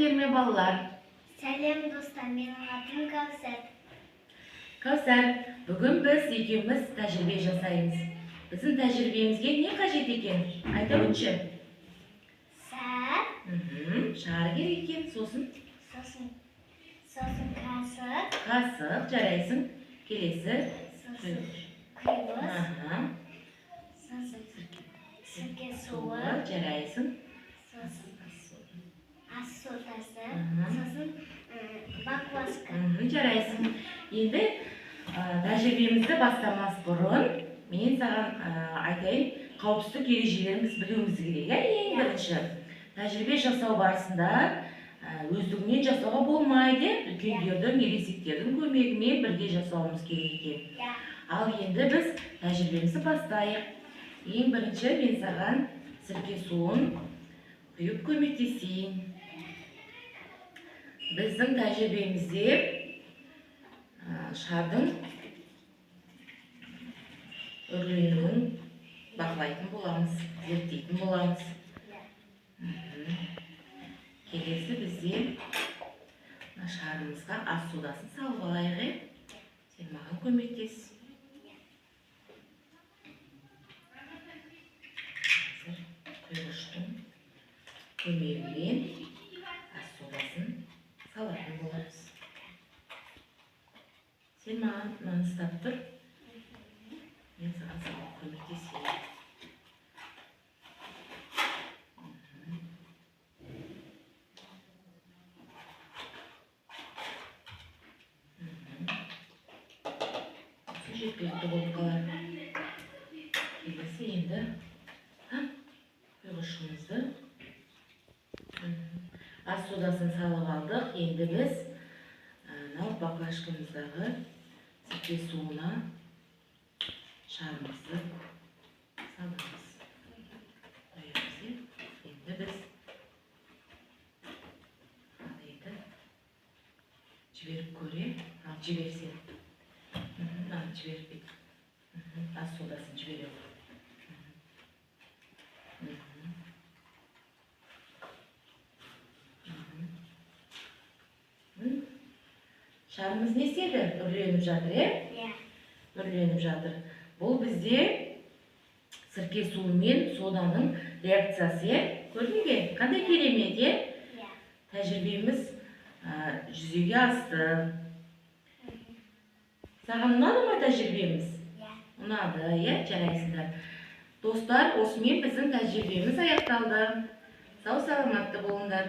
Сәлем балалар. Сәлем достар, менің атым Кәусәр. Кәусәр, бүгін біз екеуміз тәжірибе жасаймыз. Біздің тәжірибемізге не қажет екен? Айта өтші. Сәр. Шар керек екен, сосын Қасық. Қасық, жарайсың. Келесі. Күріш. Сірке суы. Жарайсың. Ас содасы. Баклажка. Жарайсың. Енді тәжірибемізді бастамас бұрын мен саған айтайын, қауіпсіздік ережелерін білуіміз керек. Ең бірінші, тәжірибе жасау барысында өздігінен жасауға болмайды. Үлкендердің, ересектердің көмегімен бірге жасауымыз керек екен. Ал енді біз тәжірибемізді бастайық. Ең бірінші мен саған сірке суын құйып көмектесейін. Біздің тәжірибемізде шардың үрленуін бақылайтын боламыз, зерттейтін боламыз. Келесі бізде шарымызға ас содасын салып алайық. Сен маған көмектес. Құйғыштың көмегімен ас содасын салатын боламыз. Сен маған мынаны ұстап тұр. Мен саған салып көмектесейін. Жеткілікті болып қалар. Келесі енді құйғышымызды ас содасын салып алдық. Енді біз баклажкамыздағы сірке суына шарымызды саламыз. Енді біз жіберіп көре, жіберсен. Жіберіп ас содасын жіберіп. Шарымыз не істеді? Үрленіп жатыр, үрленіп жатыр. Бұл бізде сірке суы мен соданың реакциясы, көрдіңге? Қандай керемет, тәжірибеміз жүзеге асты. Саған ұнады ма тәжірибеміз? Ұнады, жарайсыңдар. Достар, осымен біздің тәжірибеміз аяқталды. Сау саламатты болыңдар.